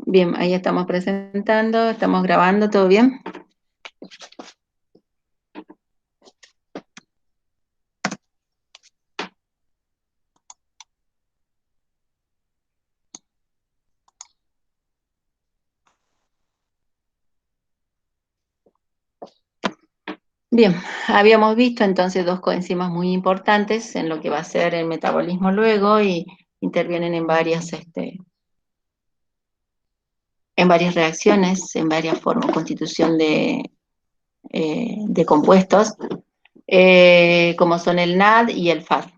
Bien, ahí estamos presentando, estamos grabando, ¿todo bien? Bien, habíamos visto entonces dos coenzimas muy importantes en lo que va a ser el metabolismo luego y intervienen en en varias reacciones, en varias formas, constitución de compuestos, como son el NAD y el FAD.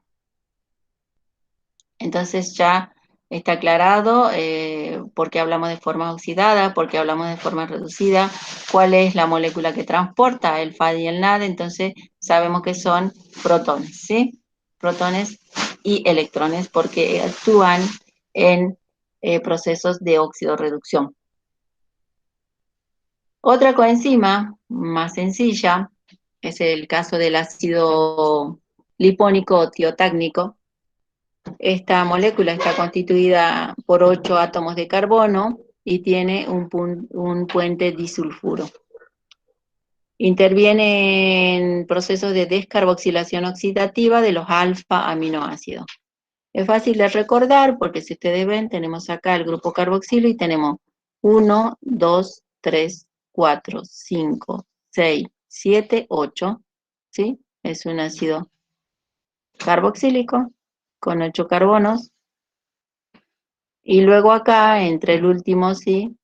Entonces ya está aclarado por qué hablamos de forma oxidada, por qué hablamos de forma reducida, cuál es la molécula que transporta el FAD y el NAD, entonces sabemos que son protones, ¿sí? Protones y electrones porque actúan en procesos de oxidorreducción. Otra coenzima más sencilla es el caso del ácido lipónico o tiotácnico. Esta molécula está constituida por 8 átomos de carbono y tiene un puente disulfuro. Interviene en procesos de descarboxilación oxidativa de los alfa aminoácidos. Es fácil de recordar porque si ustedes ven, tenemos acá el grupo carboxilo y tenemos 1, 2, 3, 4, 5, 6, 7, 8, ¿sí? Es un ácido carboxílico con 8 carbonos. Y luego acá, entre el último, sí,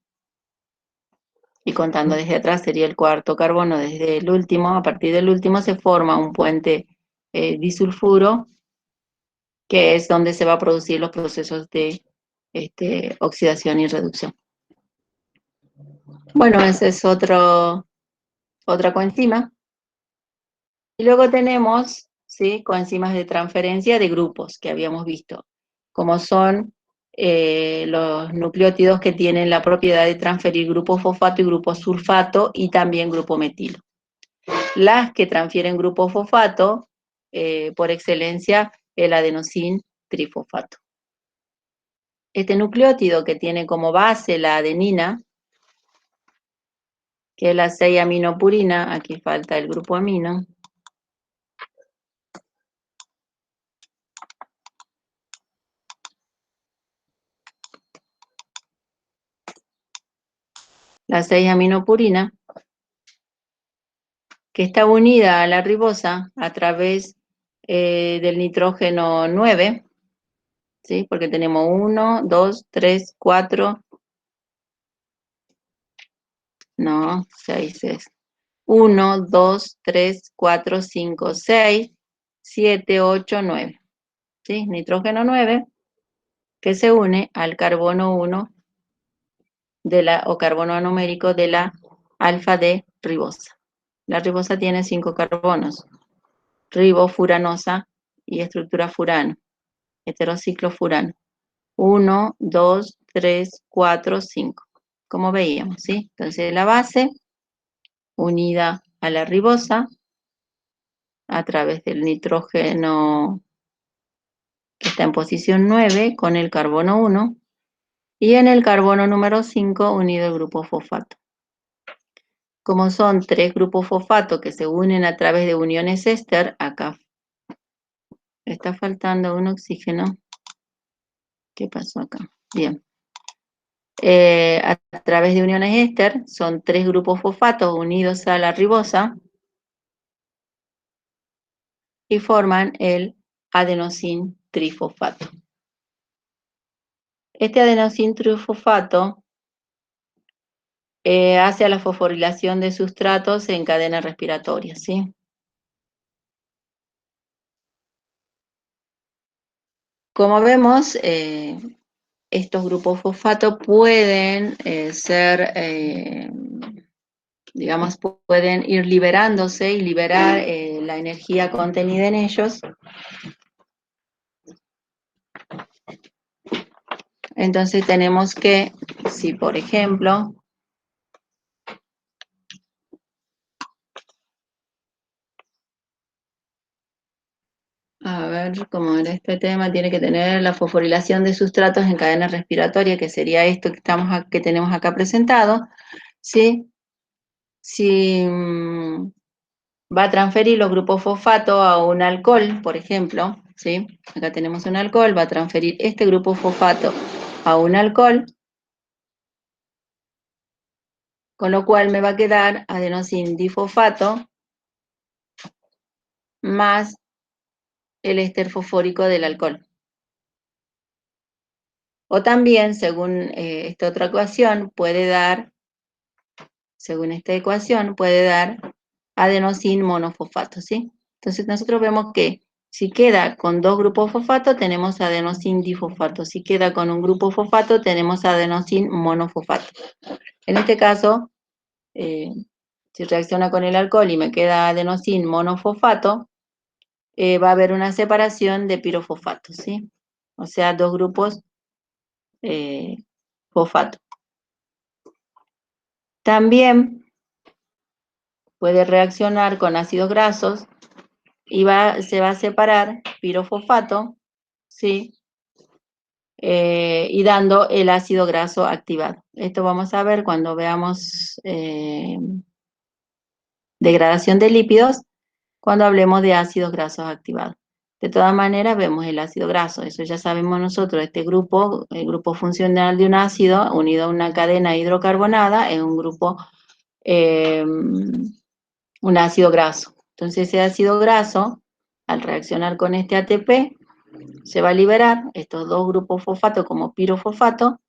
y contando desde atrás sería el cuarto carbono, desde el último, a partir del último se forma un puente disulfuro, que es donde se va a producir los procesos de oxidación y reducción. Bueno, ese es otra coenzima. Y luego tenemos, ¿sí?, coenzimas de transferencia de grupos que habíamos visto, como son los nucleótidos que tienen la propiedad de transferir grupo fosfato y grupo sulfato y también grupo metilo. Las que transfieren grupo fosfato, por excelencia, el adenosín trifosfato. Este nucleótido que tiene como base la adenina, que es la 6-aminopurina, aquí falta el grupo amino, la 6-aminopurina, que está unida a la ribosa a través del nitrógeno 9, ¿sí? Porque tenemos 1, 2, 3, 4, no, 6 es 1, 2, 3, 4, 5, 6, 7, 8, 9, ¿sí? Nitrógeno 9, que se une al carbono 1 o carbono anomérico de la alfa de ribosa. La ribosa tiene 5 carbonos, ribofuranosa y estructura furano, heterociclo furano. 1, 2, 3, 4, 5. Como veíamos, ¿sí? Entonces la base unida a la ribosa a través del nitrógeno que está en posición 9 con el carbono 1 y en el carbono número 5 unido el grupo fosfato. Como son 3 grupos fosfato que se unen a través de uniones éster, acá está faltando un oxígeno. ¿Qué pasó acá? Bien. A través de uniones éster, son 3 grupos fosfatos unidos a la ribosa y forman el adenosín trifosfato. Este adenosín trifosfato hace a la fosforilación de sustratos en cadena respiratoria, ¿sí? Como vemos, estos grupos fosfato pueden digamos, pueden ir liberándose y liberar la energía contenida en ellos. Entonces tenemos que, si por ejemplo, A ver, como en este tema tiene que tener la fosforilación de sustratos en cadena respiratoria, que sería esto que que tenemos acá presentado, ¿sí? Si va a transferir los grupos fosfato a un alcohol, por ejemplo, ¿sí? Acá tenemos un alcohol, va a transferir este grupo fosfato a un alcohol, con lo cual me va a quedar adenosín difosfato más el éster fosfórico del alcohol. O también, según esta otra ecuación, según esta ecuación, puede dar adenosín monofosfato, ¿sí? Entonces nosotros vemos que si queda con dos grupos fosfato, tenemos adenosín difosfato. Si queda con un grupo fosfato, tenemos adenosín monofosfato. En este caso, si reacciona con el alcohol y me queda adenosín monofosfato, va a haber una separación de pirofosfato, ¿sí? O sea, dos grupos fosfato. También puede reaccionar con ácidos grasos y se va a separar pirofosfato, ¿sí? Y dando el ácido graso activado. Esto vamos a ver cuando veamos degradación de lípidos, cuando hablemos de ácidos grasos activados. De todas maneras, vemos el ácido graso, eso ya sabemos nosotros, este grupo, el grupo funcional de un ácido unido a una cadena hidrocarbonada, es un grupo, un ácido graso. Entonces ese ácido graso, al reaccionar con este ATP, se va a liberar estos dos grupos fosfato como pirofosfato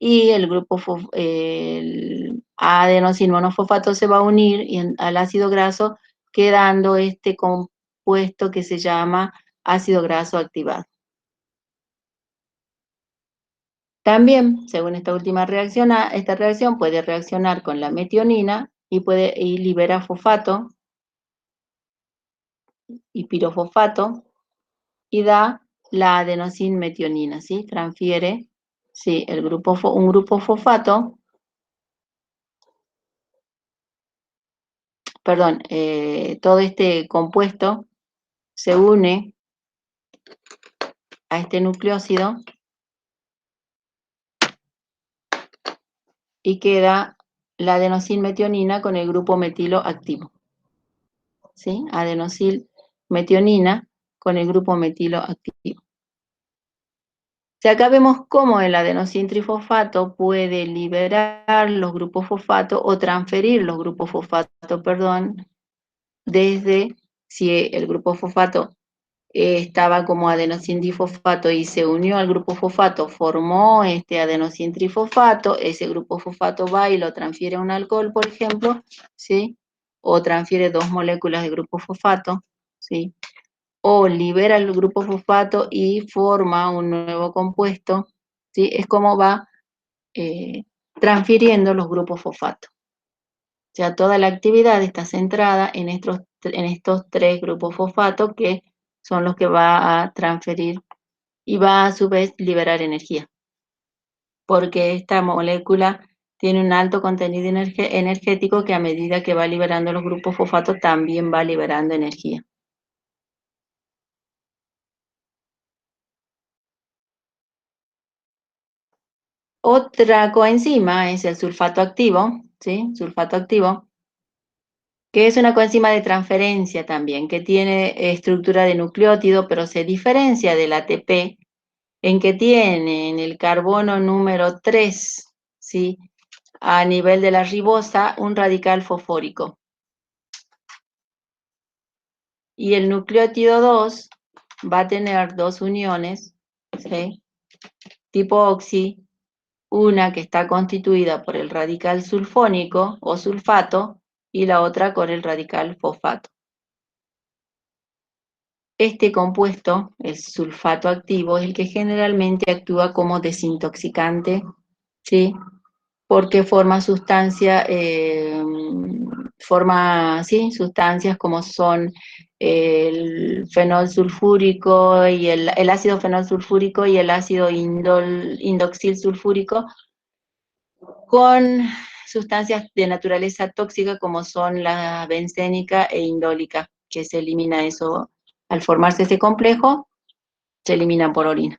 y el grupo el adenosín monofosfato se va a unir al ácido graso, quedando este compuesto que se llama ácido graso activado. También, según esta última reacción, esta reacción puede reaccionar con la metionina y libera fosfato y pirofosfato y da la adenosin metionina, ¿sí? Transfiere, ¿sí? Un grupo fosfato, perdón, todo este compuesto se une a este nucleósido y queda la adenosin metionina con el grupo metilo activo, ¿sí? Adenosil metionina con el grupo metilo activo. Si acá vemos cómo el adenosin trifosfato puede liberar los grupos fosfato o transferir los grupos fosfato, perdón, desde si el grupo fosfato estaba como adenosin difosfato y se unió al grupo fosfato, formó este adenosin trifosfato, ese grupo fosfato va y lo transfiere a un alcohol, por ejemplo, ¿sí? O transfiere dos moléculas de grupo fosfato, ¿sí? O libera el grupo fosfato y forma un nuevo compuesto, ¿sí? Es como va transfiriendo los grupos fosfato. O sea, toda la actividad está centrada en estos tres grupos fosfato que son los que va a transferir y va a su vez liberar energía. Porque esta molécula tiene un alto contenido energético que a medida que va liberando los grupos fosfato también va liberando energía. Otra coenzima es el sulfato activo, ¿sí? Sulfato activo, que es una coenzima de transferencia también, que tiene estructura de nucleótido, pero se diferencia del ATP en que tiene en el carbono número 3, ¿sí? A nivel de la ribosa, un radical fosfórico. Y el nucleótido 2 va a tener dos uniones, ¿sí? Tipo oxi, una que está constituida por el radical sulfónico o sulfato y la otra con el radical fosfato. Este compuesto, el sulfato activo, es el que generalmente actúa como desintoxicante, ¿sí? Porque forma ¿sí? Sustancias como son el fenol sulfúrico y el ácido fenol sulfúrico y el ácido indoxil sulfúrico, con sustancias de naturaleza tóxica como son la bencénica e indólica, que se elimina eso Al formarse este complejo, se eliminan por orina.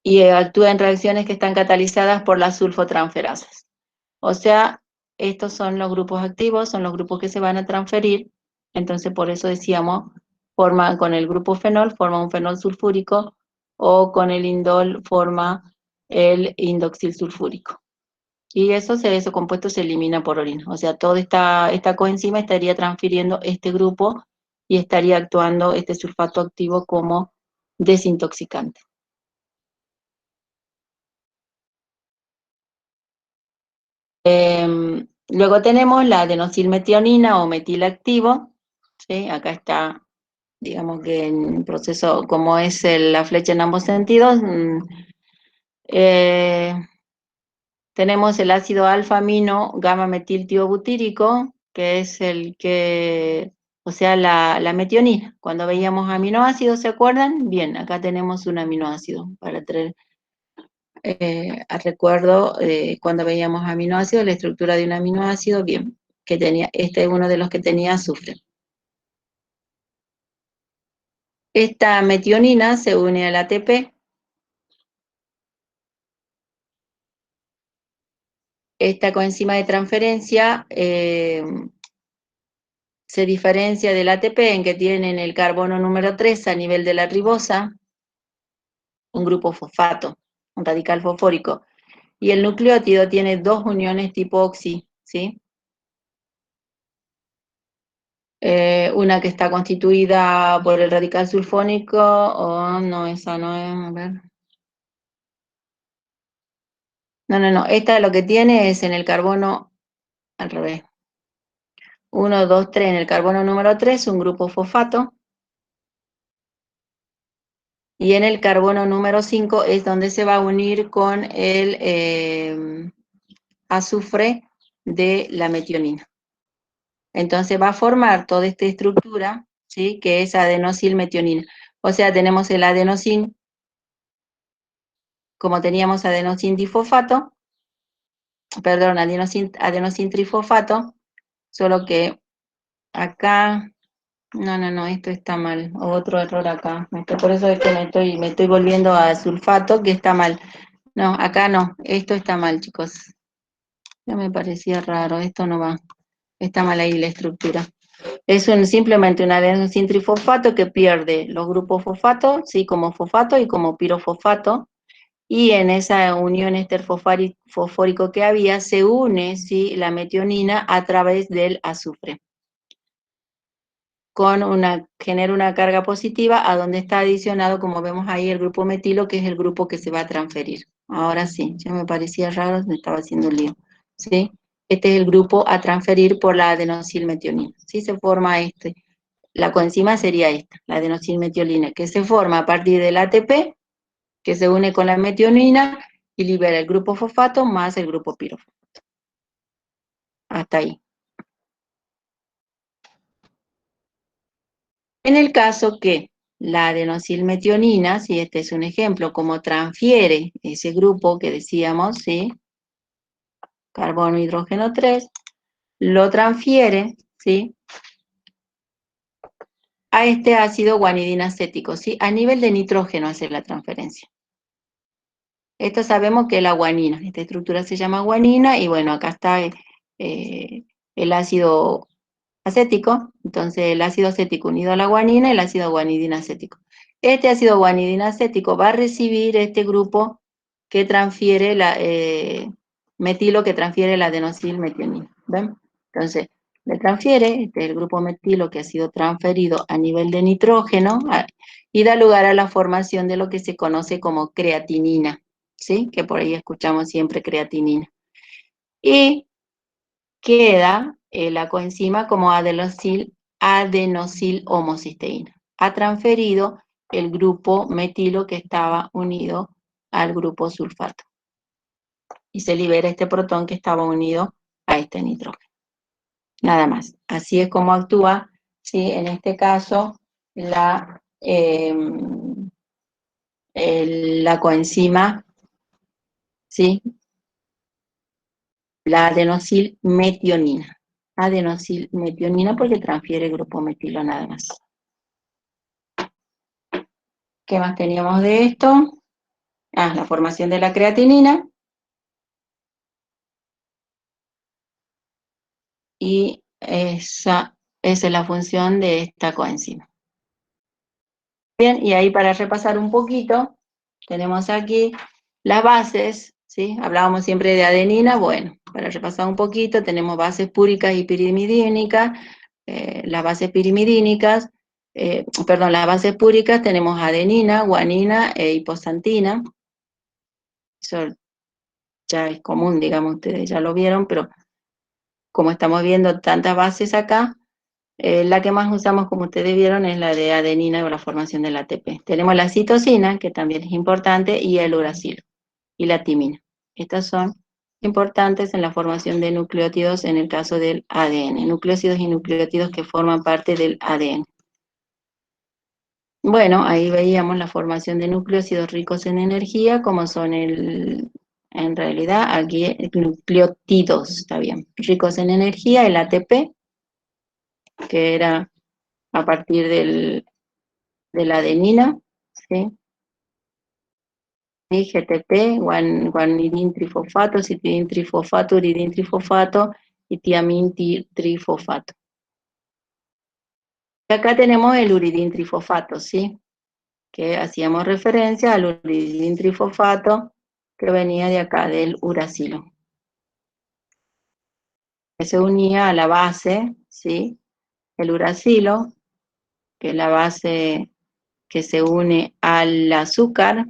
Y actúa en reacciones que están catalizadas por las sulfotransferasas. O sea, estos son los grupos activos, son los grupos que se van a transferir. Entonces, por eso decíamos, con el grupo fenol, forma un fenol sulfúrico, o con el indol forma el indoxil sulfúrico. Y ese compuesto se elimina por orina. O sea, toda esta coenzima estaría transfiriendo este grupo y estaría actuando este sulfato activo como desintoxicante. Luego tenemos la adenosylmetionina o metilactivo, ¿sí? Acá está, digamos que en proceso, como es la flecha en ambos sentidos, eh, tenemos el ácido alfa-amino gamma-metiltiobutírico, que es el que, o sea, la metionina. Cuando veíamos aminoácidos, ¿se acuerdan? Bien, acá tenemos un aminoácido para traer recuerdo cuando veíamos aminoácidos, la estructura de un aminoácido, bien, que tenía, este es uno de los que tenía azufre. Esta metionina se une al ATP. Esta coenzima de transferencia se diferencia del ATP en que tienen el carbono número 3 a nivel de la ribosa, un grupo fosfato, un radical fosfórico, y el nucleótido tiene dos uniones tipo oxi, ¿sí? Una que está constituida por el radical sulfónico, o no, esa no es, a ver. No, esta lo que tiene es en el carbono, al revés. 1, 2, 3, en el carbono número 3, un grupo fosfato, y en el carbono número 5 es donde se va a unir con el azufre de la metionina. Entonces va a formar toda esta estructura, ¿sí? Que es adenosilmetionina. O sea, tenemos el adenosin, como teníamos adenosin difosfato, perdón, adenosin trifosfato, solo que acá, no, esto está mal, otro error acá, por eso es que me estoy volviendo a sulfato, que está mal. No, acá no, esto está mal, chicos. Ya me parecía raro, esto no va, está mal ahí la estructura. Es simplemente un adenosin trifosfato que pierde los grupos fosfato, sí, como fosfato y como pirofosfato, y en esa unión fosfórico que había se une, sí, la metionina a través del azufre. Genera una carga positiva a donde está adicionado, como vemos ahí, el grupo metilo, que es el grupo que se va a transferir. Ahora sí, ya me parecía raro, me estaba haciendo un lío, ¿sí? Este es el grupo a transferir por la adenosilmetionina, ¿sí? Se forma este. La coenzima sería esta, la adenosilmetionina, que se forma a partir del ATP, que se une con la metionina y libera el grupo fosfato más el grupo pirofosfato. Hasta ahí. En el caso que la adenosilmetionina, si este es un ejemplo, como transfiere ese grupo que decíamos, ¿sí? Carbono, hidrógeno 3, lo transfiere, ¿sí? A este ácido guanidina acético, ¿sí? A nivel de nitrógeno hace la transferencia. Esto sabemos que es la guanina, esta estructura se llama guanina, y bueno, acá está el ácido acético, entonces el ácido acético unido a la guanina, el ácido guanidina acético. Este ácido guanidina acético va a recibir este grupo que transfiere metilo, que transfiere la adenosilmetionina, ¿ven? Entonces, le transfiere, este es el grupo metilo que ha sido transferido a nivel de nitrógeno, y da lugar a la formación de lo que se conoce como creatinina, ¿sí? Que por ahí escuchamos siempre creatinina. Y queda la coenzima como adenosil homocisteína. Ha transferido el grupo metilo que estaba unido al grupo sulfato. Y se libera este protón que estaba unido a este nitrógeno. Nada más. Así es como actúa, ¿sí? En este caso, la coenzima, ¿sí? La adenosilmetionina. adenosilmetionina porque transfiere grupo metilo nada más. ¿Qué más teníamos de esto? La formación de la creatinina. Y esa es la función de esta coenzima. Bien, y ahí para repasar un poquito, tenemos aquí las bases, ¿sí? Hablábamos siempre de adenina, bueno, para repasar un poquito, tenemos bases púricas y pirimidínicas. Las bases pirimidínicas, las bases púricas tenemos adenina, guanina e hiposantina. Eso ya es común, digamos, ustedes ya lo vieron, pero como estamos viendo tantas bases acá, la que más usamos, como ustedes vieron, es la de adenina o la formación del ATP. Tenemos la citosina, que también es importante, y el uracilo, y la timina. Estas son importantes en la formación de nucleótidos en el caso del ADN, nucleósidos y nucleótidos que forman parte del ADN. Bueno, ahí veíamos la formación de nucleósidos ricos en energía, como son en realidad, aquí nucleótidos, está bien, ricos en energía, el ATP, que era a partir de la adenina, ¿sí? Y GTP, guanidin trifosfato, citidin trifosfato, uridin trifosfato y tiamin trifosfato. Y acá tenemos el uridin trifosfato, ¿sí? Que hacíamos referencia al uridin trifosfato que venía de acá, del uracilo. Que se unía a la base, ¿sí? El uracilo, que es la base que se une al azúcar,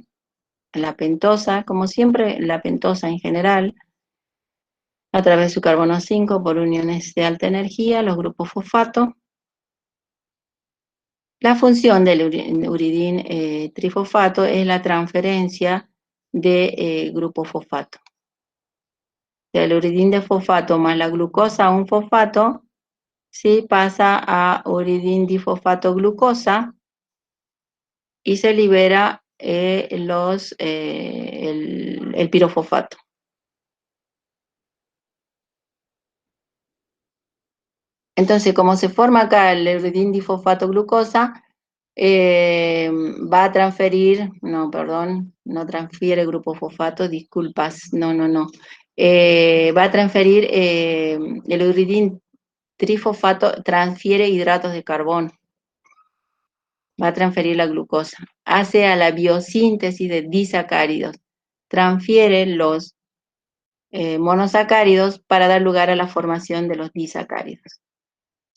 la pentosa, como siempre, la pentosa en general, a través de su carbono 5 por uniones de alta energía, los grupos fosfato. La función del uridín trifosfato es la transferencia de grupo fosfato. El uridín de fosfato más la glucosa a un fosfato, ¿sí? Pasa a uridín difosfato glucosa y se libera el pirofosfato. Entonces, como se forma acá el uridín difosfato glucosa, va a transferir, no, perdón, no transfiere grupo fosfato, disculpas, no. Va a transferir, el uridín trifosfato transfiere hidratos de carbono, va a transferir la glucosa, hace a la biosíntesis de disacáridos, transfiere los monosacáridos para dar lugar a la formación de los disacáridos.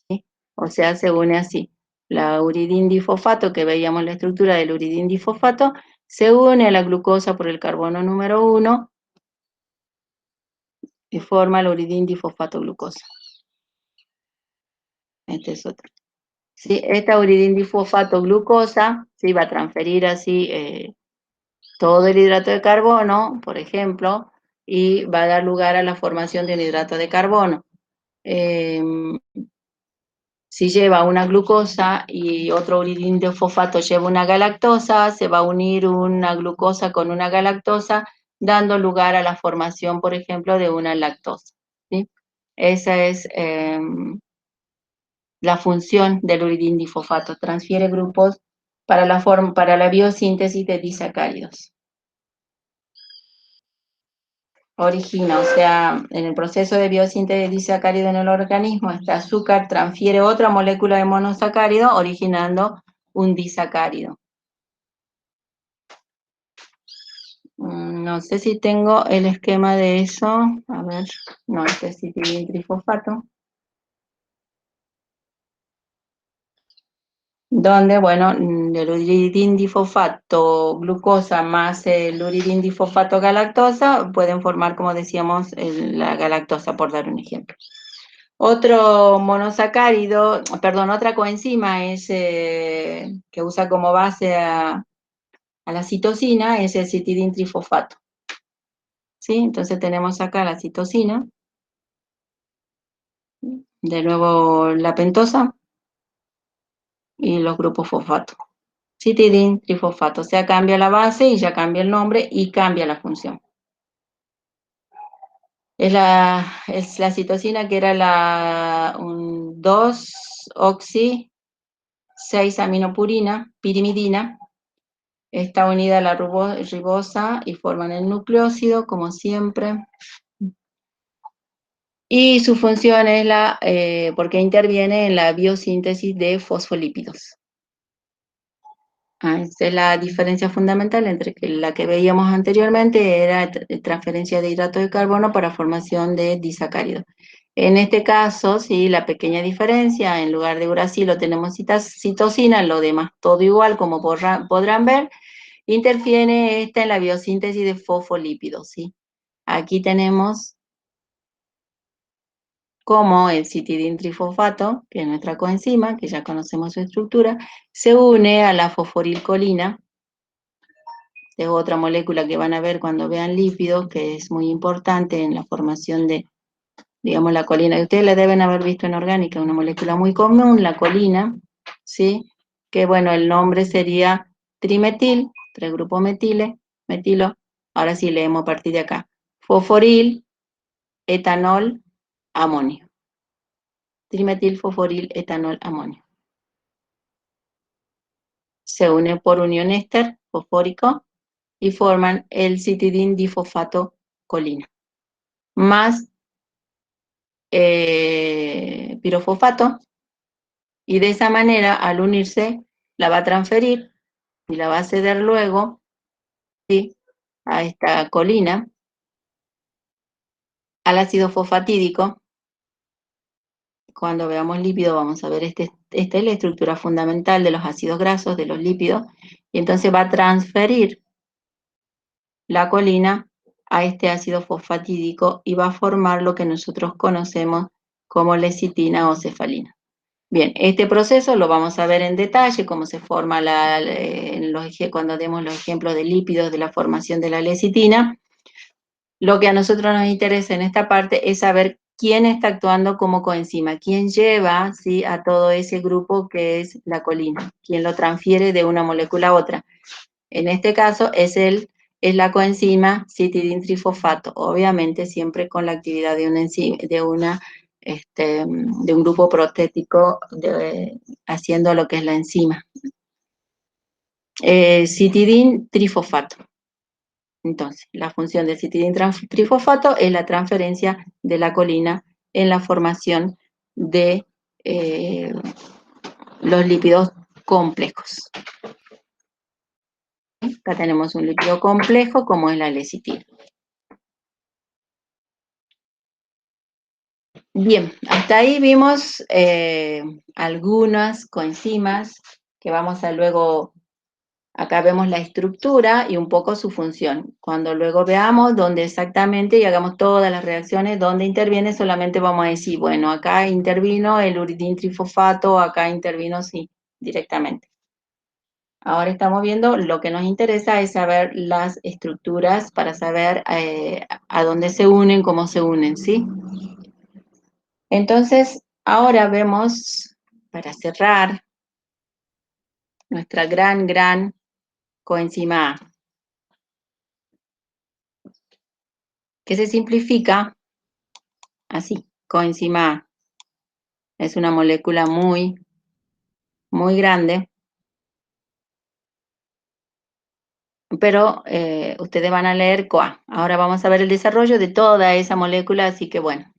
¿Sí? O sea, se une así. La uridín difosfato, que veíamos la estructura del uridín difosfato, se une a la glucosa por el carbono número 1 y forma el uridín difosfato glucosa. Este es otro. ¿Sí? Esta uridín difosfato glucosa, ¿sí? Va a transferir así todo el hidrato de carbono, por ejemplo, y va a dar lugar a la formación de un hidrato de carbono. Si lleva una glucosa y otro uridín de fosfato lleva una galactosa, se va a unir una glucosa con una galactosa, dando lugar a la formación, por ejemplo, de una lactosa. ¿Sí? Esa es la función del uridín difosfato. Transfiere grupos para la biosíntesis de disacáridos. Origina, o sea, en el proceso de biosíntesis de disacárido en el organismo, este azúcar transfiere otra molécula de monosacárido, originando un disacárido. No sé si tengo el esquema de eso. A ver, no, este es citidin trifosfato. Donde, bueno, el uridín difosfato glucosa más el uridín difosfato galactosa pueden formar, como decíamos, la galactosa, por dar un ejemplo. Otro monosacárido, perdón, otra coenzima es, que usa como base a la citosina, es el citidin trifosfato. ¿Sí? Entonces tenemos acá la citosina, de nuevo la pentosa y los grupos fosfato. Citidin trifosfato, o sea, cambia la base y ya cambia el nombre y cambia la función. Es la citosina, que era la 2-oxi 6-aminopurina, pirimidina. Está unida a la ribosa y forman el nucleósido, como siempre. Y su función es porque interviene en la biosíntesis de fosfolípidos. Esa es la diferencia fundamental entre la que veíamos anteriormente, era transferencia de hidrato de carbono para formación de disacáridos. En este caso, sí, la pequeña diferencia, en lugar de uracilo tenemos citosina, lo demás todo igual, como podrán ver, interfiere esta en la biosíntesis de fosfolípidos, ¿sí? Aquí tenemos como el citidin-trifosfato, que es nuestra coenzima, que ya conocemos su estructura, se une a la fosforilcolina. Es otra molécula que van a ver cuando vean lípidos, que es muy importante en la formación de, digamos, la colina. Ustedes la deben haber visto en orgánica, una molécula muy común, la colina, ¿sí? Que, bueno, el nombre sería trimetil, 3 grupos metilo. Ahora sí leemos a partir de acá. Fosforil, etanol, amonio. Trimetil, fosforil, etanol, amonio. Se une por unión éster fosfórico y forman el citidin difosfato colina. Más pirofosfato, y de esa manera, al unirse, la va a transferir y la va a ceder luego, ¿sí?, a esta colina, al ácido fosfatídico. Cuando veamos lípido vamos a ver, esta es la estructura fundamental de los ácidos grasos, de los lípidos, y entonces va a transferir la colina a este ácido fosfatídico y va a formar lo que nosotros conocemos como lecitina o cefalina. Bien, este proceso lo vamos a ver en detalle, cómo se forma cuando demos los ejemplos de lípidos de la formación de la lecitina. Lo que a nosotros nos interesa en esta parte es saber quién está actuando como coenzima, quién lleva, ¿sí?, a todo ese grupo que es la colina, quién lo transfiere de una molécula a otra. En este caso es la coenzima citidin-trifosfato, obviamente siempre con la actividad de un grupo protético haciendo lo que es la enzima. Citidin-trifosfato. Entonces, la función del citidin-trifosfato es la transferencia de la colina en la formación de los lípidos complejos. Acá tenemos un lípido complejo como es la lecitina. Bien, hasta ahí vimos algunas coenzimas que vamos a luego, acá vemos la estructura y un poco su función. Cuando luego veamos dónde exactamente y hagamos todas las reacciones, dónde interviene, solamente vamos a decir, bueno, acá intervino el uridin-trifosfato, acá intervino, sí, directamente. Ahora estamos viendo, lo que nos interesa es saber las estructuras para saber a dónde se unen, cómo se unen, ¿sí? Entonces, ahora vemos, para cerrar, nuestra gran coenzima A, que se simplifica así, coenzima A. Es una molécula muy grande, pero ustedes van a leer CoA. Ahora vamos a ver el desarrollo de toda esa molécula, así que bueno.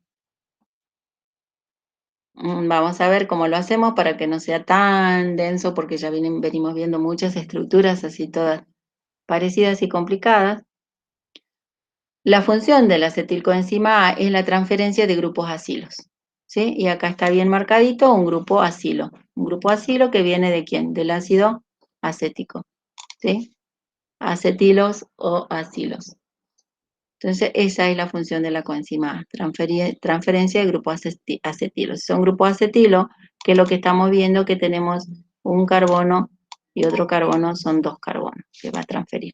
Vamos a ver cómo lo hacemos para que no sea tan denso, porque ya venimos viendo muchas estructuras así todas parecidas y complicadas. La función de la acetilcoenzima A es la transferencia de grupos acilos, ¿sí? Y acá está bien marcadito un grupo acilo. Un grupo acilo que viene ¿de quién? Del ácido acético, ¿sí? Acetilos o acilos. Entonces, esa es la función de la coenzima A, transferencia de grupos acetilos. Son grupos acetilos, que es lo que estamos viendo, que tenemos un carbono y otro carbono, son 2 carbonos que va a transferir.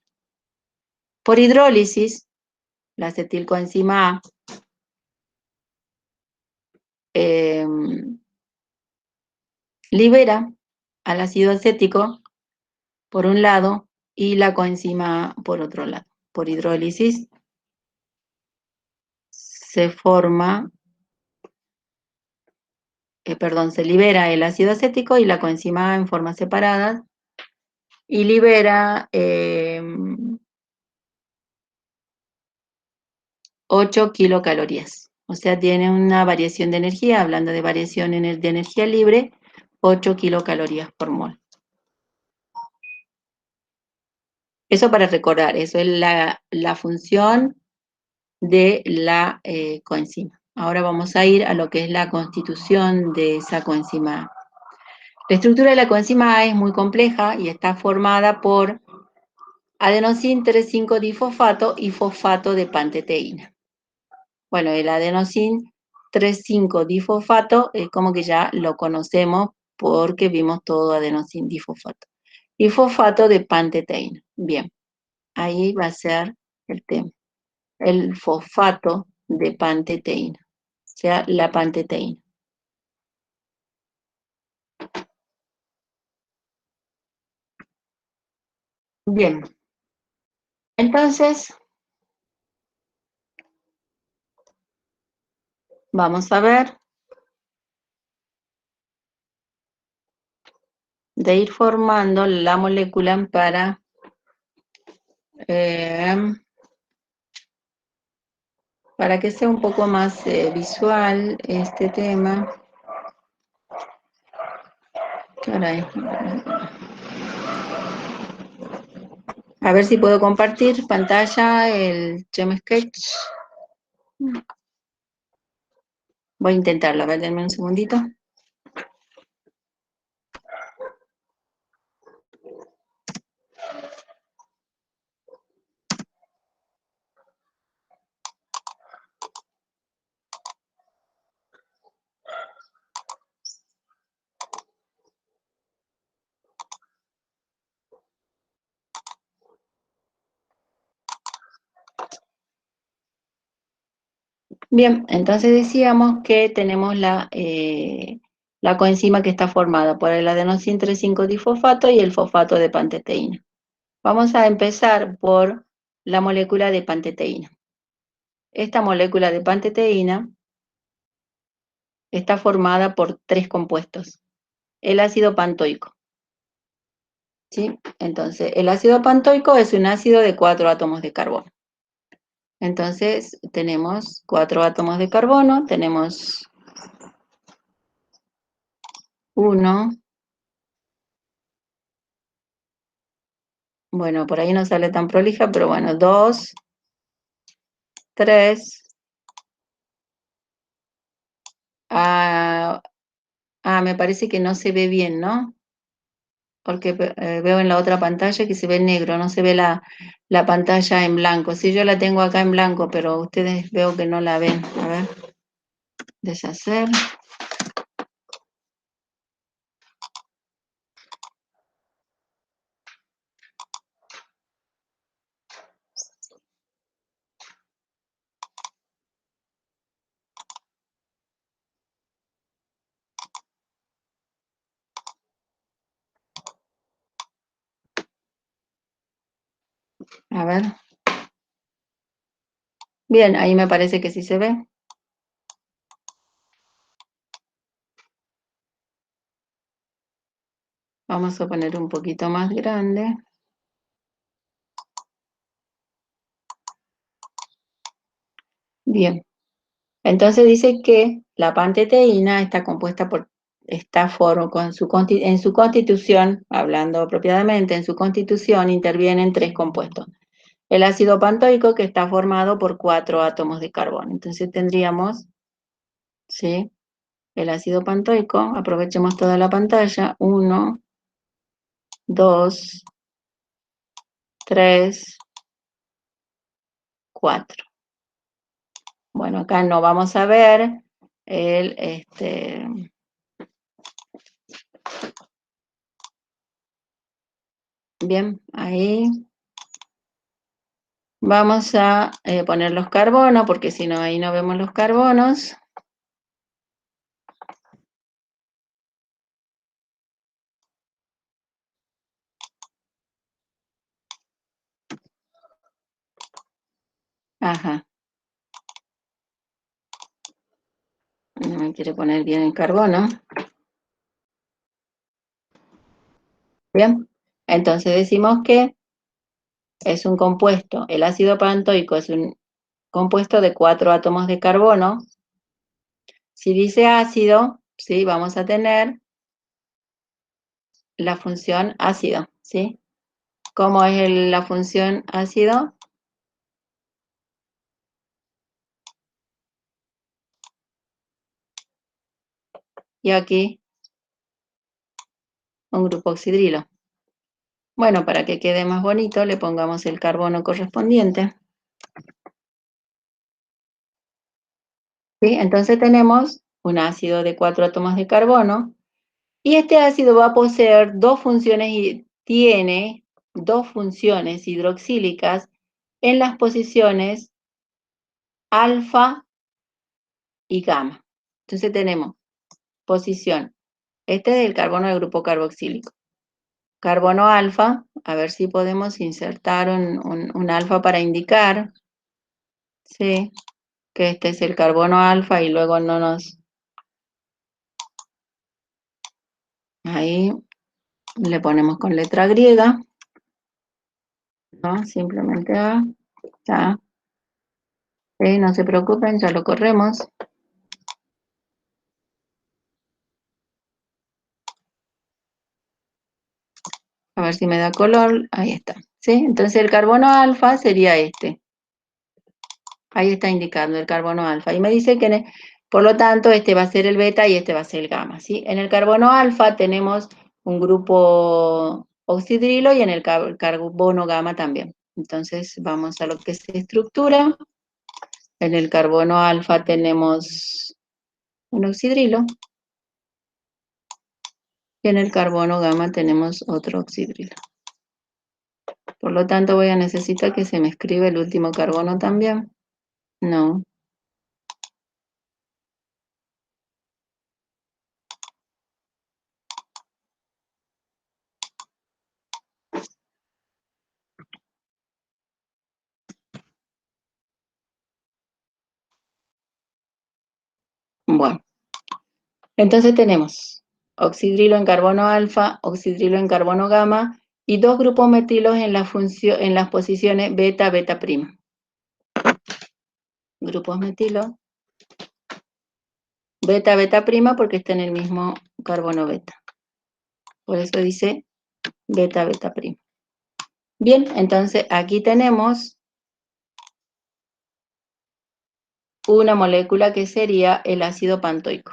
Por hidrólisis, la acetilcoenzima A libera al ácido acético por un lado y la coenzima A por otro lado. Por hidrólisis se forma, se libera el ácido acético y la coenzima A en formas separadas y libera 8 kilocalorías. O sea, tiene una variación de energía, hablando de variación de energía libre, 8 kilocalorías por mol. Eso para recordar, eso es la función de la coenzima. Ahora vamos a ir a lo que es la constitución de esa coenzima A. La estructura de la coenzima A es muy compleja y está formada por adenosín 3,5-difosfato y fosfato de panteteína. Bueno, el adenosín 3,5-difosfato es como que ya lo conocemos porque vimos todo adenosín difosfato. Y fosfato de panteteína. Bien, ahí va a ser el tema. El fosfato de panteteína, o sea, la panteteína. Bien, entonces vamos a ver de ir formando la molécula eh, para que sea un poco más visual este tema. Caray. A ver si puedo compartir pantalla, el GeoSketch. Voy a intentarlo, a ver, denme un segundito. Bien, entonces decíamos que tenemos la coenzima que está formada por el adenosín 3,5-difosfato y el fosfato de panteteína. Vamos a empezar por la molécula de panteteína. Esta molécula de panteteína está formada por 3 compuestos. El ácido pantoico, ¿sí? Entonces, el ácido pantoico es un ácido de 4 átomos de carbono. Entonces, tenemos 4 átomos de carbono, tenemos 1, bueno, por ahí no sale tan prolija, pero bueno, 2, 3, me parece que no se ve bien, ¿no? Porque veo en la otra pantalla que se ve negro, no se ve la pantalla en blanco. Sí, yo la tengo acá en blanco, pero ustedes veo que no la ven. A ver, deshacer. A ver. Bien, ahí me parece que sí se ve. Vamos a poner un poquito más grande. Bien. Entonces dice que la panteteína está compuesta por, en su constitución, hablando apropiadamente, en su constitución intervienen 3 compuestos. El ácido pantoico, que está formado por 4 átomos de carbono. Entonces tendríamos, ¿sí? El ácido pantoico, aprovechemos toda la pantalla, 1, 2, 3, 4. Bueno, acá no vamos a ver bien, ahí vamos a poner los carbonos, porque si no, ahí no vemos los carbonos. Ajá. me quiere poner bien el carbono. Bien, entonces decimos que es un compuesto, el ácido pantoico es un compuesto de 4 átomos de carbono. Si dice ácido, ¿sí? Vamos a tener la función ácido, ¿sí? ¿Cómo es la función ácido? Y aquí un grupo oxidrilo. Bueno, para que quede más bonito, le pongamos el carbono correspondiente. ¿Sí? Entonces tenemos un ácido de 4 átomos de carbono, y este ácido va a poseer dos funciones y tiene dos funciones hidroxílicas en las posiciones alfa y gamma. Entonces tenemos posición, este es el carbono del grupo carboxílico. Carbono alfa, a ver si podemos insertar un alfa para indicar, sí, que este es el carbono alfa y luego no nos... Ahí le ponemos con letra griega, ¿no? Simplemente A, ya. Sí, no se preocupen, ya lo corremos. A ver si me da color, ahí está. ¿Sí? Entonces el carbono alfa sería este. Ahí está indicando el carbono alfa. Y me dice que, por lo tanto, este va a ser el beta y este va a ser el gamma, ¿sí? En el carbono alfa tenemos un grupo oxidrilo y en el carbono gamma también. Entonces vamos a lo que se estructura. En el carbono alfa tenemos un oxidrilo y en el carbono gamma tenemos otro oxidrilo. Por lo tanto voy a necesitar que se me escriba el último carbono también. No. Bueno, entonces tenemos oxidrilo en carbono alfa, oxidrilo en carbono gamma y dos grupos metilos en en las posiciones beta, beta prima. Grupos metilos, beta, beta prima porque está en el mismo carbono beta. Por eso dice beta, beta prima. Bien, entonces aquí tenemos una molécula que sería el ácido pantoico.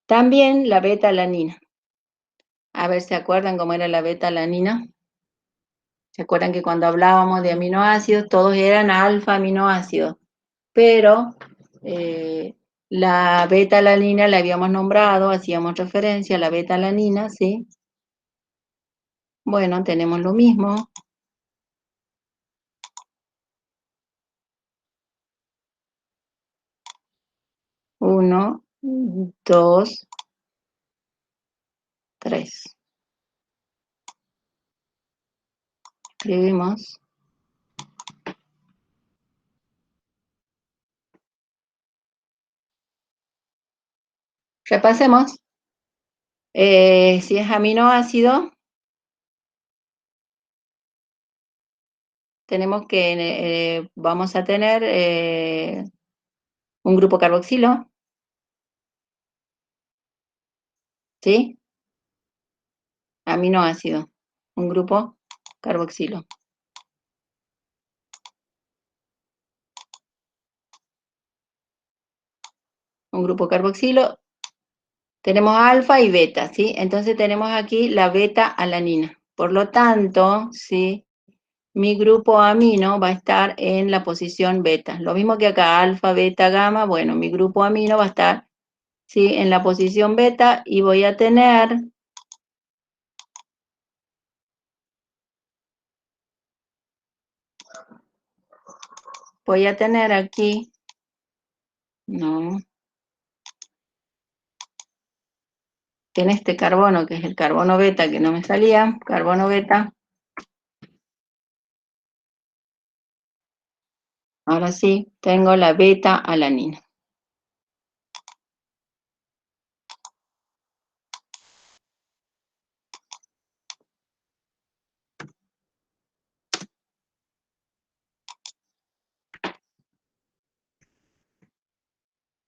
También la beta-alanina. A ver, ¿se acuerdan cómo era la beta-alanina? ¿Se acuerdan que cuando hablábamos de aminoácidos, todos eran alfa-aminoácidos? Pero la beta-alanina la habíamos nombrado, hacíamos referencia a la beta-alanina, ¿sí? Bueno, tenemos lo mismo. Uno, dos, tres. Escribimos. Repasemos. Si es aminoácido, tenemos que, vamos a tener un grupo carboxilo, ¿sí? Aminoácido, un grupo carboxilo. Un grupo carboxilo, tenemos alfa y beta, ¿sí? Entonces tenemos aquí la beta-alanina. Por lo tanto, ¿sí? Mi grupo amino va a estar en la posición beta. Lo mismo que acá, alfa, beta, gamma, bueno, mi grupo amino va a estar, ¿sí? En la posición beta y voy a tener aquí, no, en este carbono, que es el carbono beta, que no me salía, carbono beta, ahora sí, tengo la beta-alanina.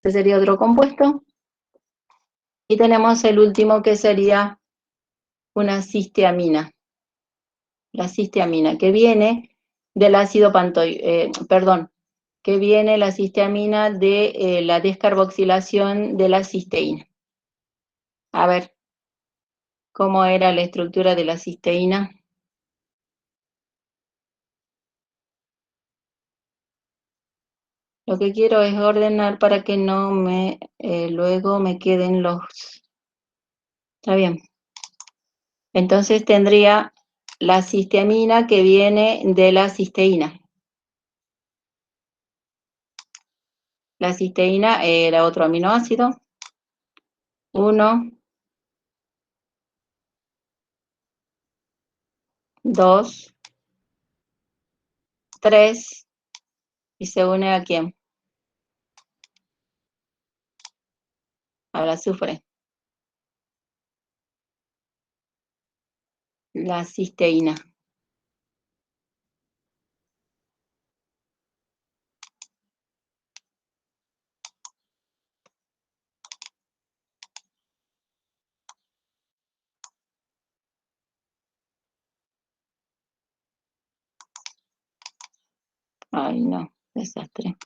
Este sería otro compuesto. Y tenemos el último, que sería una cisteamina. La cisteamina, que viene del ácido pantoico, que viene la cisteamina de la descarboxilación de la cisteína. A ver, ¿cómo era la estructura de la cisteína? Lo que quiero es ordenar para que no me, luego me queden los... Está bien. Entonces tendría la cisteamina que viene de la cisteína. La cisteína era otro aminoácido. 1, 2, 3, y se une ¿a quién? Al azufre. La cisteína. Ay, no, desastre.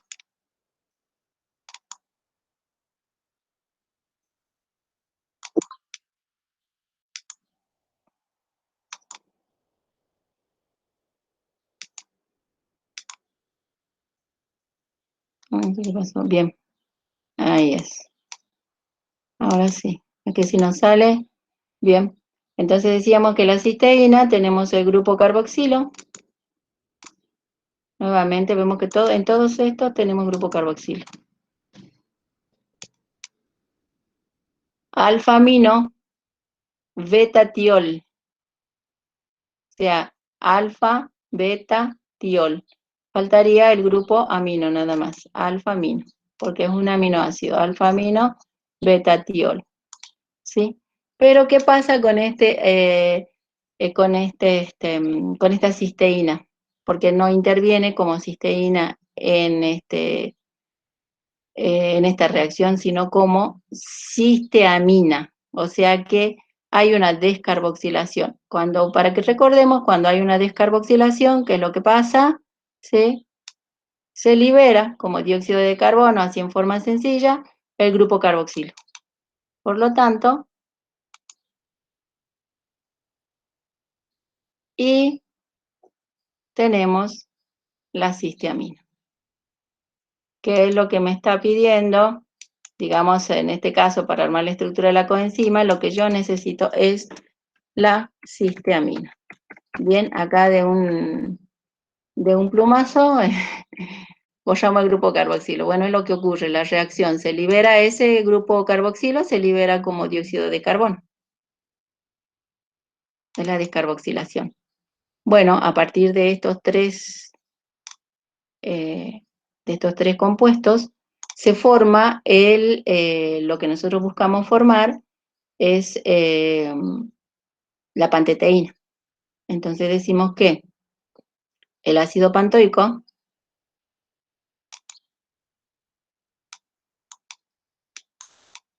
Ay, ¿qué pasó? Bien, ahí es. Ahora sí. Es que si nos sale, bien. Entonces decíamos que la cisteína, tenemos el grupo carboxilo. Nuevamente vemos que en todos estos tenemos grupo carboxilo. Alfa-amino, beta-tiol. O sea, alfa, beta, tiol. Faltaría el grupo amino nada más, alfa-amino, porque es un aminoácido, alfa-amino, beta-tiol, ¿sí? Pero ¿qué pasa con con esta cisteína? Porque no interviene como cisteína en esta reacción, sino como cisteamina, o sea que hay una descarboxilación. Para que recordemos, cuando hay una descarboxilación, ¿qué es lo que pasa? ¿Sí? Se libera como dióxido de carbono, así en forma sencilla, el grupo carboxilo. Por lo tanto, y tenemos la cisteamina, que es lo que me está pidiendo, digamos, en este caso, para armar la estructura de la coenzima, lo que yo necesito es la cisteamina. Bien, acá de un plumazo, llamo el grupo carboxilo. Bueno, es lo que ocurre, la reacción, se libera ese grupo carboxilo, se libera como dióxido de carbono. Es la descarboxilación. Bueno, a partir de estos tres compuestos, se forma lo que nosotros buscamos formar, es la panteteína. Entonces decimos que el ácido pantoico,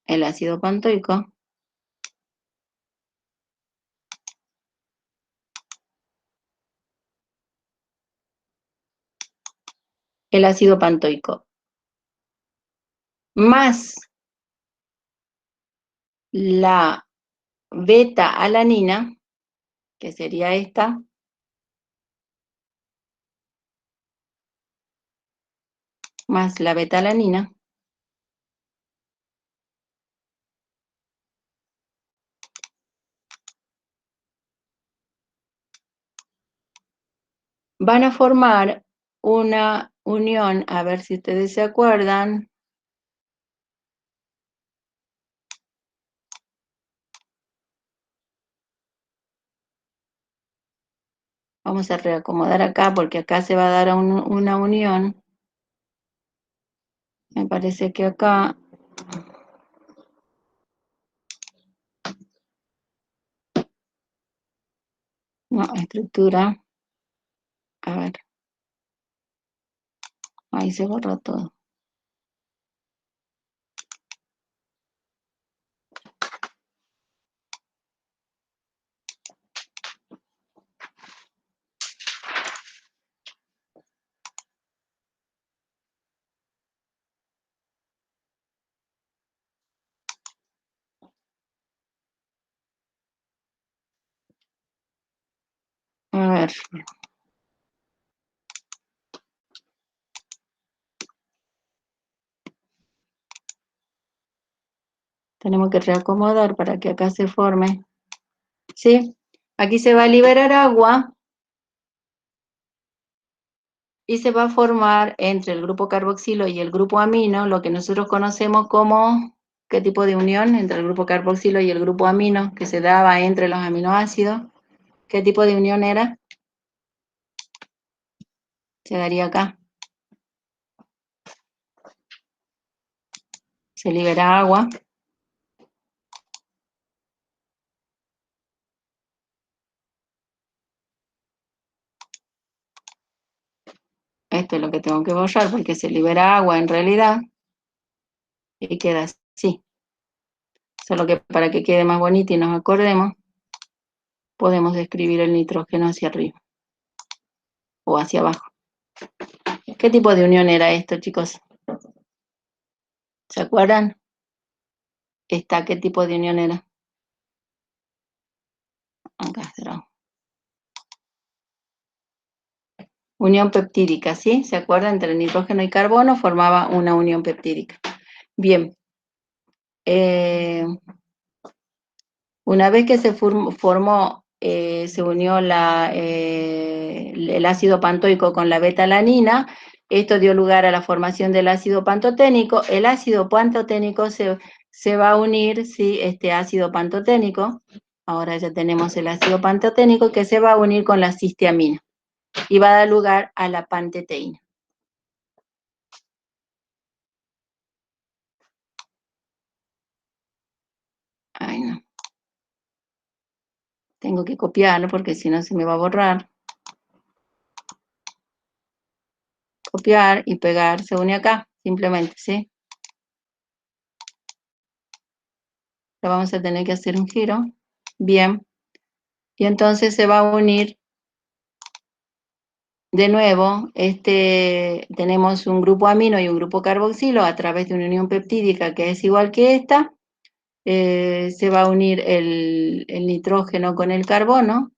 el ácido pantoico el ácido pantoico más la beta-alanina, que sería esta, más la beta-alanina, van a formar una unión, a ver si ustedes se acuerdan, Vamos a reacomodar acá porque acá se va a dar una unión. Me parece que acá... No, estructura. A ver. Ahí se borró todo. A ver. Tenemos que reacomodar para que acá se forme. ¿Sí? Aquí se va a liberar agua y se va a formar entre el grupo carboxilo y el grupo amino, lo que nosotros conocemos como, ¿qué tipo de unión entre el grupo carboxilo y el grupo amino que se daba entre los aminoácidos? ¿Qué tipo de unión era? Se daría acá. Se libera agua. Esto es lo que tengo que borrar porque se libera agua en realidad y queda así. Solo que para que quede más bonito y nos acordemos, podemos escribir el nitrógeno hacia arriba o hacia abajo. ¿Qué tipo de unión era esto, chicos? ¿Se acuerdan? ¿Qué tipo de unión era? Acá será. Unión peptídica, ¿sí? ¿Se acuerdan? Entre nitrógeno y carbono formaba una unión peptídica. Bien. Una vez que se formó, se unió el ácido pantoico con la beta-alanina, esto dio lugar a la formación del ácido pantoténico. El ácido pantoténico se va a unir, ¿sí? Este ácido pantoténico, ahora ya tenemos el ácido pantoténico que se va a unir con la cisteamina y va a dar lugar a la panteteína. Ay, no. Tengo que copiarlo porque si no se me va a borrar. Copiar y pegar, se une acá, simplemente, ¿sí? Le vamos a tener que hacer un giro. Bien. Y entonces se va a unir de nuevo, tenemos un grupo amino y un grupo carboxilo a través de una unión peptídica que es igual que esta. Se va a unir el nitrógeno con el carbono,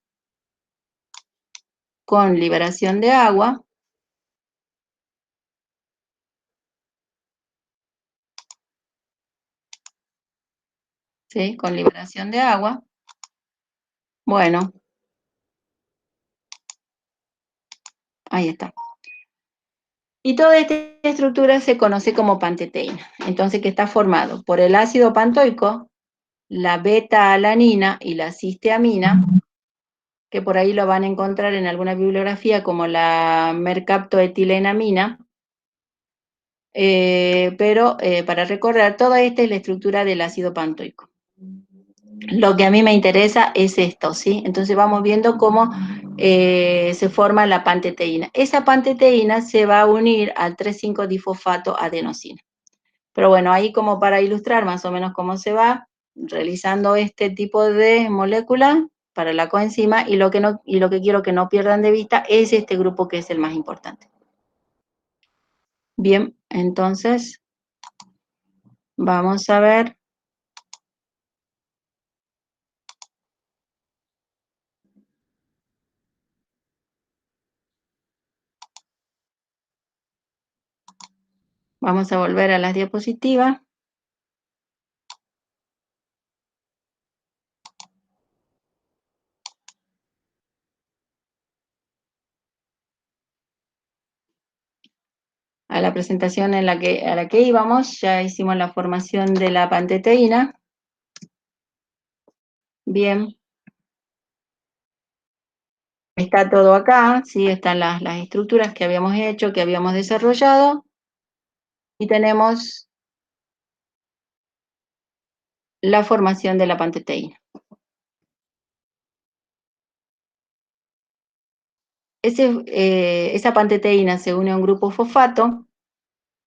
con liberación de agua. ¿Sí? Con liberación de agua. Bueno, ahí está. Y toda esta estructura se conoce como panteteína. Entonces, que está formado por el ácido pantoico, la beta-alanina y la cisteamina, que por ahí lo van a encontrar en alguna bibliografía como la mercaptoetilenamina, pero para recordar, toda esta es la estructura del ácido pantoico. Lo que a mí me interesa es esto, ¿sí? Entonces vamos viendo cómo se forma la panteteína. Esa panteteína se va a unir al 3,5-difosfato adenosina. Pero bueno, ahí como para ilustrar más o menos cómo se va realizando este tipo de molécula para la coenzima y lo que quiero que no pierdan de vista es este grupo que es el más importante. Bien, entonces vamos a ver. Vamos a volver a las diapositivas. A la presentación a la que íbamos, ya hicimos la formación de la panteteína. Bien. Está todo acá, ¿sí? Están las estructuras que habíamos hecho, que habíamos desarrollado, y tenemos la formación de la panteteína. Esa panteteína se une a un grupo fosfato,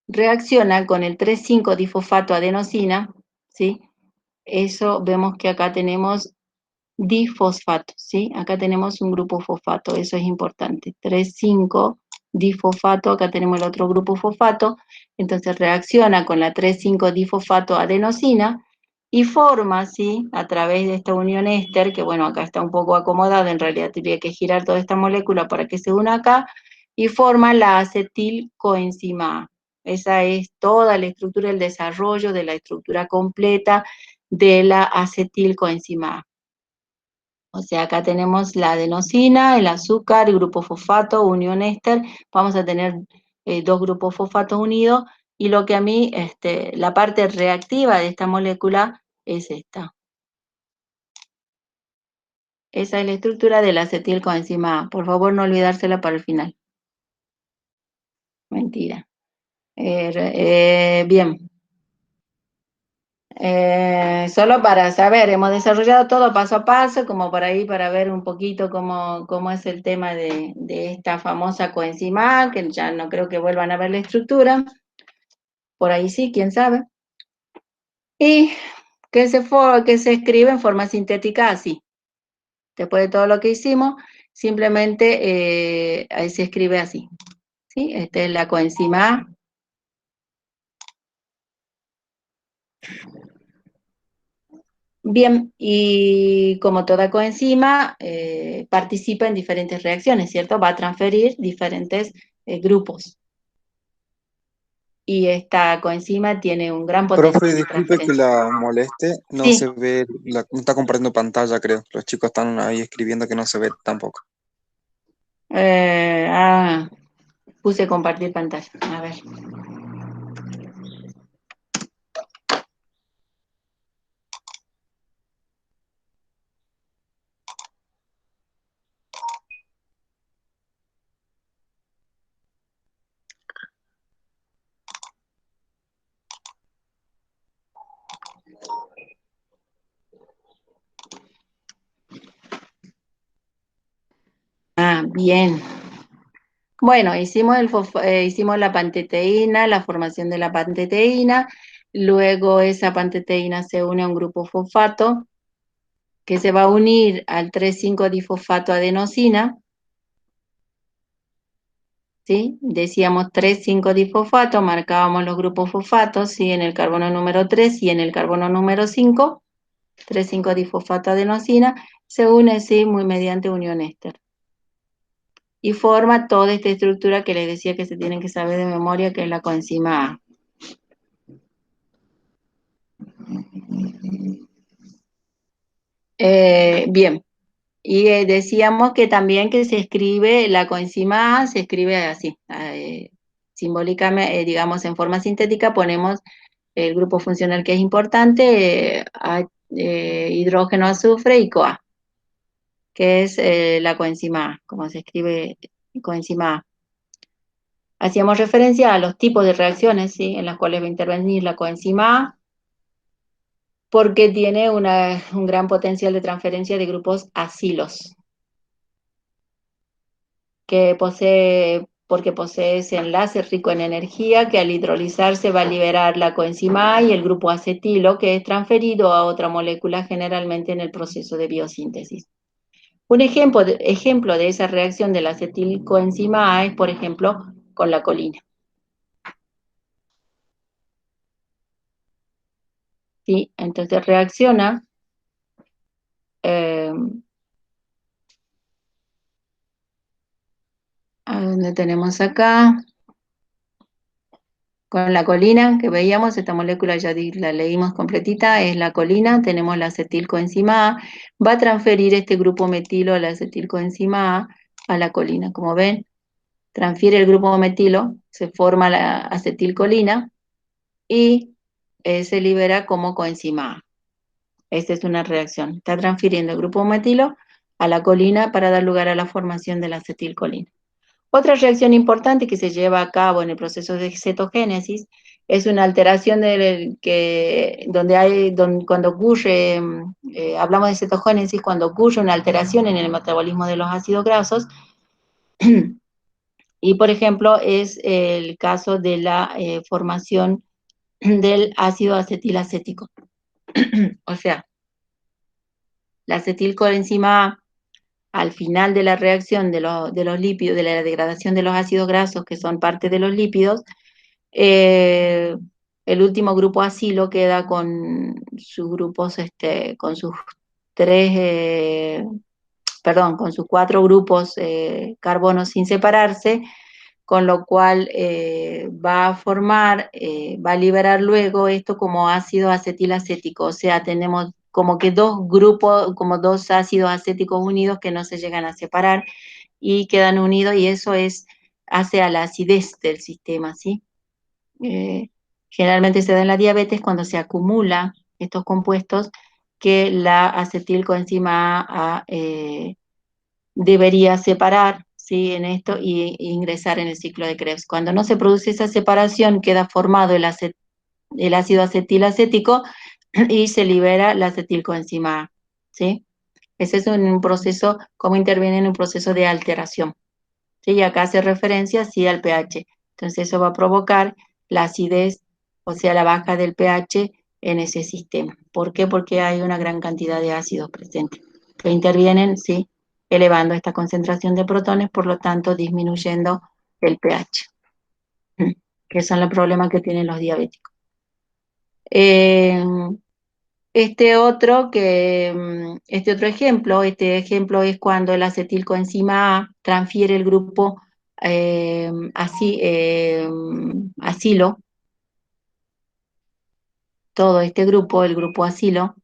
reacciona con el 3,5-difosfato adenosina, ¿sí? Eso vemos que acá tenemos difosfato, ¿sí? Acá tenemos un grupo fosfato, eso es importante. 3,5-difosfato, acá tenemos el otro grupo fosfato, entonces reacciona con la 3,5-difosfato adenosina y forma, ¿sí? A través de esta unión éster, que bueno, acá está un poco acomodado, en realidad tendría que girar toda esta molécula para que se una acá, y forma la acetilcoenzima A. Esa es toda la estructura, el desarrollo de la estructura completa de la acetilcoenzima A. O sea, acá tenemos la adenosina, el azúcar, el grupo fosfato, unión éster. Vamos a tener dos grupos fosfatos unidos, y lo que a mí, la parte reactiva de esta molécula es esta. Esa es la estructura del acetilcoenzima A. Por favor, no olvidársela para el final. Mentira. Bien. Solo para saber, hemos desarrollado todo paso a paso, como por ahí, para ver un poquito cómo es el tema de esta famosa coenzima A, que ya no creo que vuelvan a ver la estructura, por ahí sí, quién sabe. Y que se escribe en forma sintética así. Después de todo lo que hicimos, simplemente ahí se escribe así, ¿sí? Esta es la coenzima A. Bien, y como toda coenzima, participa en diferentes reacciones, ¿cierto? Va a transferir diferentes grupos. Y esta coenzima tiene un gran Profe, potencial de disculpe que transferencia. la moleste, no Sí, se ve, no está compartiendo pantalla, creo. Los chicos están ahí escribiendo que no se ve tampoco. eh, ah, puse compartir pantalla. A ver. Ah, bien. Bueno, hicimos la panteteína, la formación de la panteteína, luego esa panteteína se une a un grupo fosfato que se va a unir al 3,5-difosfato adenosina, ¿sí? Decíamos 3,5-difosfato, marcábamos los grupos fosfatos, ¿sí? En el carbono número 3 y en el carbono número 5, 3,5-difosfato adenosina, se une, ¿sí? Muy mediante unión éster. Y forma toda esta estructura que les decía que se tienen que saber de memoria, que es la coenzima A. Bien, y decíamos que también que se escribe, la coenzima A se escribe así, simbólicamente, digamos en forma sintética, ponemos el grupo funcional que es importante, hidrógeno, azufre y CoA, que es la coenzima A, como se escribe coenzima A. Hacíamos referencia a los tipos de reacciones, ¿sí? En las cuales va a intervenir la coenzima A, porque tiene un gran potencial de transferencia de grupos acilos, porque posee ese enlace rico en energía que al hidrolizarse va a liberar la coenzima A y el grupo acetilo, que es transferido a otra molécula generalmente en el proceso de biosíntesis. Un ejemplo de esa reacción de la acetilcoenzima A es, por ejemplo, con la colina. ¿Sí? Entonces reacciona eh, a donde tenemos acá, con la colina que veíamos, esta molécula ya la leímos completita, es la colina, tenemos la acetilcoenzima A, va a transferir este grupo metilo, la acetilcoenzima A la colina. Como ven, transfiere el grupo metilo, se forma la acetilcolina y se libera como coenzima A. Esta es una reacción. Está transfiriendo el grupo metilo a la colina para dar lugar a la formación de la acetilcolina. Otra reacción importante que se lleva a cabo en el proceso de cetogénesis es una alteración cuando ocurre, hablamos de cetogénesis, cuando ocurre una alteración en el metabolismo de los ácidos grasos, y por ejemplo es el caso de la formación del ácido acetilacético. O sea, la acetilcoenzima A, al final de la reacción de los lípidos, de la degradación de los ácidos grasos que son parte de los lípidos, el último grupo acilo queda con sus grupos, con sus con sus 4 grupos carbonos sin separarse, con lo cual va a formar, va a liberar luego esto como ácido acetilacético, o sea, tenemos como que dos grupos, como dos ácidos acéticos unidos que no se llegan a separar y quedan unidos, y eso hace a la acidez del sistema, ¿sí? Generalmente se da en la diabetes cuando se acumula estos compuestos que la acetilcoenzima A debería separar, ¿sí? En esto e ingresar en el ciclo de Krebs. Cuando no se produce esa separación, queda formado el ácido acetilacético y se libera la acetilcoenzima A, ¿sí? Ese es un proceso, cómo interviene en un proceso de alteración. ¿Sí? Y acá hace referencia, sí, al pH. Entonces eso va a provocar la acidez, o sea, la baja del pH en ese sistema. ¿Por qué? Porque hay una gran cantidad de ácidos presentes que intervienen, sí, elevando esta concentración de protones, por lo tanto disminuyendo el pH, que son los problemas que tienen los diabéticos. Eh, este otro ejemplo, es cuando el acetilcoenzima A transfiere el grupo acilo, todo este grupo, el grupo acilo,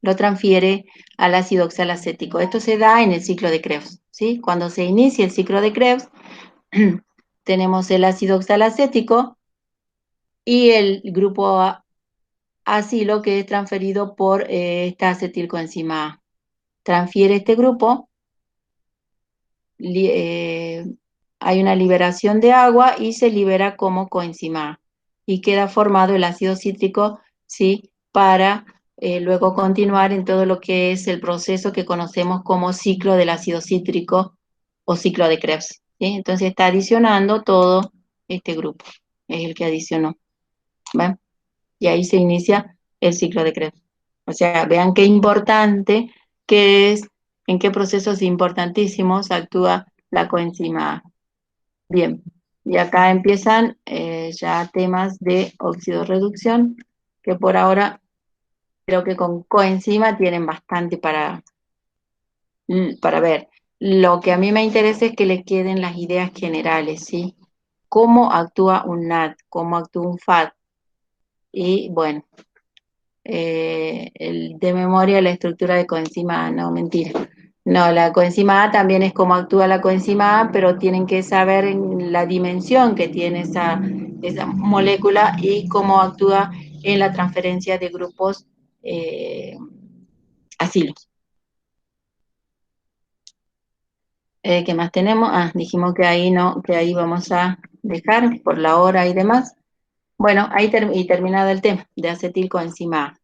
lo transfiere al ácido oxalacético. Esto se da en el ciclo de Krebs, ¿sí? Cuando se inicia el ciclo de Krebs, tenemos el ácido oxalacético y el grupo acilo que es transferido por esta acetilcoenzima A. Transfiere este grupo, hay una liberación de agua y se libera como coenzima A. Y queda formado el ácido cítrico, ¿sí? Para luego continuar en todo lo que es el proceso que conocemos como ciclo del ácido cítrico o ciclo de Krebs, ¿sí? Entonces está adicionando todo este grupo, es el que adicionó, ¿ven? Y ahí se inicia el ciclo de Krebs. O sea, vean qué importante que es, en qué procesos importantísimos actúa la coenzima A. Bien, y acá empiezan ya temas de oxidorreducción, que por ahora creo que con coenzima tienen bastante para ver. Lo que a mí me interesa es que les queden las ideas generales, ¿sí? Cómo actúa un NAD, cómo actúa un FAD. Y bueno, de memoria la estructura de coenzima A, no, mentira. No, la coenzima A también es como actúa la coenzima A, pero tienen que saber en la dimensión que tiene esa molécula y cómo actúa en la transferencia de grupos acilos. ¿Qué más tenemos? Ah, dijimos que ahí no, que ahí vamos a dejar por la hora y demás. Bueno, ahí terminado el tema de acetilcoenzima A.